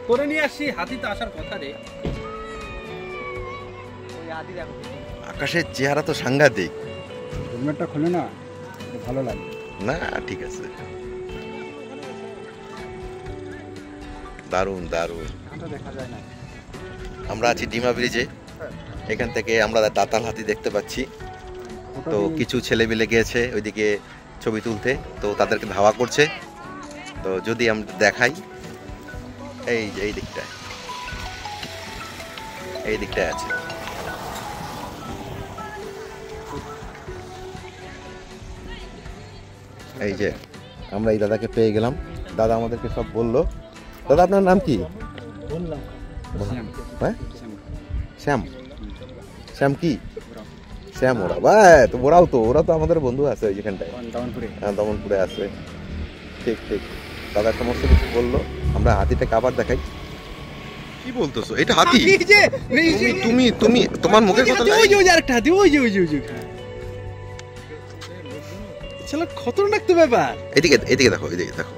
করে নিয়ে আসছি, হাতি তো আসার কথা রে। আকাশের চেহারা তো সাংঘাতিক। হেলমেটটা খুলে না, ভালো লাগে না ঠিক আছে, দারুণ দারুণ। দেখা যায় না। আমরা আছি ডিমা ব্রিজে, এখান থেকে আমরা দাতাল হাতি দেখতে পাচ্ছি। তো কিছু ছেলে মিলে গিয়েছে ওইদিকে ছবি তুলতে, তো তাদেরকে ধাওয়া করছে। তো যদি আমরা দেখাই, এই যে এই দিকটায় আছে। এই যে আমরা এই দাদাকে পেয়ে গেলাম, দাদা আমাদেরকে সব বললো। দাদা আপনার নাম কি? হ্যাঁ শ্যাম। শ্যাম কি? শ্যাম ওরা ভাই, তো ওরা তো আমাদের বন্ধু আছে ওই যেখানটায়, হ্যাঁ দমনপুরে আছে। ঠিক ঠিক, দাদা সমস্ত কিছু বললো। আমরা হাতিটাকে আবার দেখাই। কি বলতেছো? এটা হাতি? তুমি তোমার মুখের কথা। ওই যে আরেকটা হাতি, ওই যে শালা খতরনাক তো ব্যাপার। এদিকে দেখো, এই যে দেখো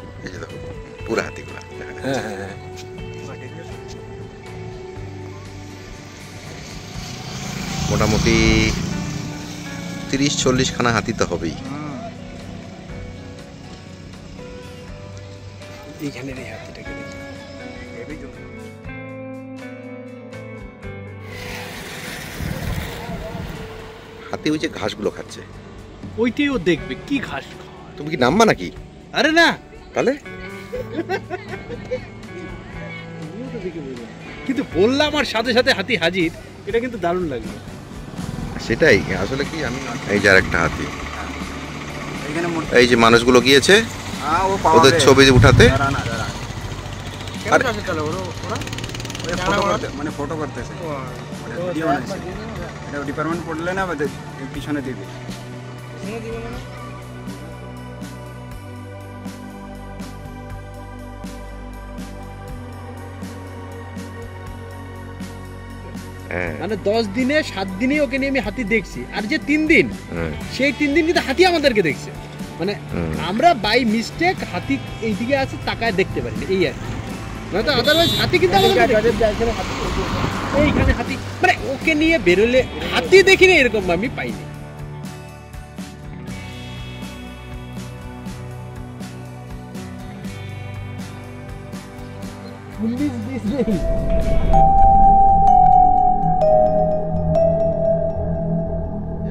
পুরো হাতিগুলা। হ্যাঁ মোটামুটি 30-40 খানা হাতি তো হবেই। এইখানে এই হাতিটাকে দেখি, হাতি ওই যে ঘাসগুলো খাচ্ছে, ওইটাই ও দেখবে কি ঘাস খায়। তুমি কি নামবা নাকি? আরে না, তাহলে কিন্তু বললাম আর সাথে সাথে হাতি হাজির, এটা কিন্তু দারুণ লাগলো। সেটাই আসলে কি, আমি এই যে আরেকটা হাতি, এই যে মানুষগুলো গিয়েছে ওদের ছবি উঠাতে। মানে ফটো করতেছে, ভিডিও বানাইছে। এটা ডিপার্টমেন্ট পড়লে না পিছনে দিবে। মানে 10 দিনে 7 দিনে ওকে নিয়ে আমি হাতি দেখছি, আর যে 3 দিন সেই 3 দিন কিন্তু হাতি আমাদেরকে দেখছে। মানে আমরা বাই মিস্টেক হাতি এইদিকে আছে তাকায় দেখতে পারি না, এই আর কি। নয়তো আদারওয়াইজ হাতি কিন্তু এইখানে হাতি, মানে ওকে নিয়ে বেরোলে হাতি দেখিনি এরকম আমি পাইনি।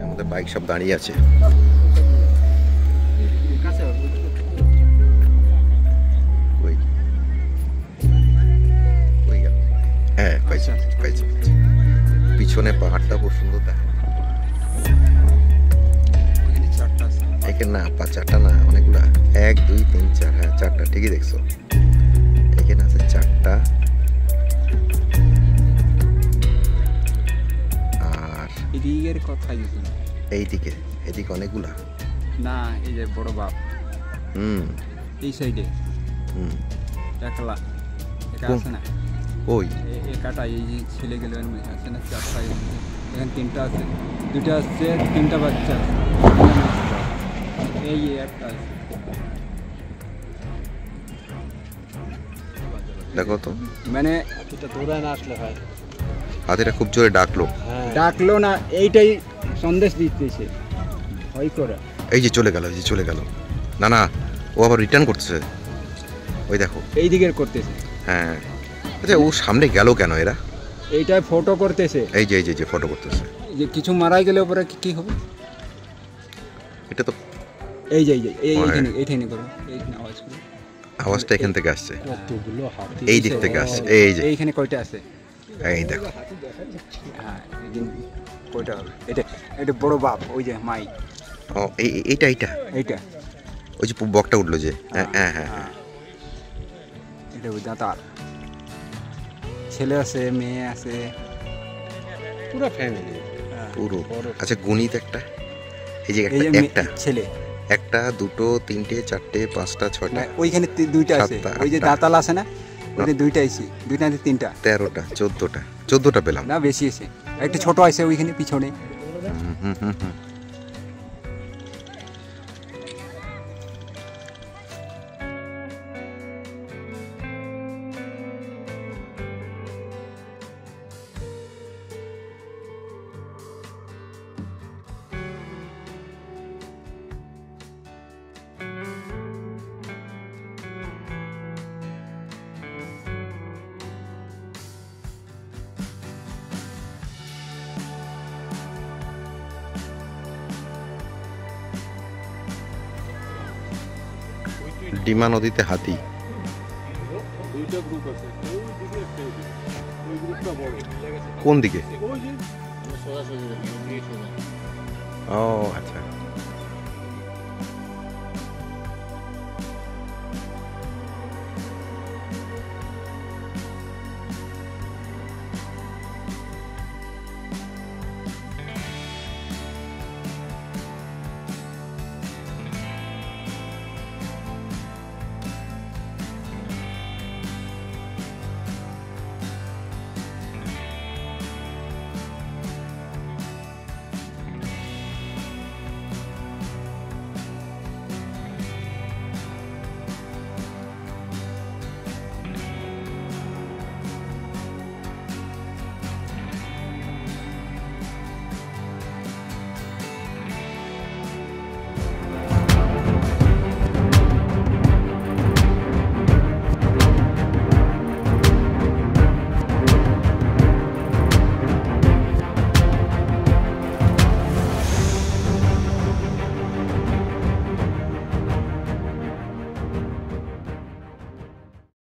আমাদের বাইক সব দাঁড়িয়ে আছে। হ্যাঁ পাইছি। পিছনে পাহাড়টা খুব সুন্দর দেখা। এখানে না 4টা না, অনেকগুলা, 1 2 3 4, হ্যাঁ 4টা, ঠিকই দেখছো। এখানে আছে 4টা, আর এদিকের কথাই এইদিকে অনেকগুলা না। এই যে বড় বাপ, এই সাইডে একলা একা আছে না, ওই একাটা এই যে ছেলে গেলে আছে না 4টা, এখানে 3টা আছে, 2টা আসছে, 3টা বাচ্চা আছে, এই একটা আছে। দেখো তো, মানে হাতিটা দৌড়ায় না আসলে হয়। হাতিটা খুব জোরে ডাকলো না, এইটাই সন্দেশ দিতেছে ভয় করে। এই যে চলে গেল, না ও আবার রিটার্ন করতেছে, ওই দেখো এই দিকের করতেছে। হ্যাঁ আচ্ছা, ও সামনে গেল কেন? এরা এইটাই ফটো করতেছে, এই যে ফটো করতেছে। যে কিছু মারাই গেলে পরে কি হবে? এটা তো এইখানে করো, এইখানে আওয়াজ করো, আওয়াজটা এখান থেকে আসছে, কতগুলো হাতি এই দিক থেকে আসছে। এই যে এইখানে কয়টা আছে, এই দেখো। হ্যাঁ কয়টা হবে? এটা বড় বাপ, ওই যে মাই। ও এইটা ওই যে বকটা উঠলো যে, হ্যাঁ এটা ওই দাঁতার ছেলে আছে, মেয়ে আছে, পুরো ফ্যামিলি পুরো। আচ্ছা গণিত একটা, এই যে একটা ছেলে, 1 2 3 4 5 6টা, ওইখানে 2টা আছে, ওই যে দাঁতাল আছে না, ওই 2টা আছে, 2টা 3টা 13টা 14টা পেলাম না, বেশি আছে। একটা ছোট আছে ওইখানে পিছনে। ডিমা নদীতে হাতি। দুইটা গ্রুপ আছে, ওই দিকে একটা এদিকে। ওই গ্রুপটা বড়। কোন দিকে? ওই যে সোজা সোজা ও আচ্ছা।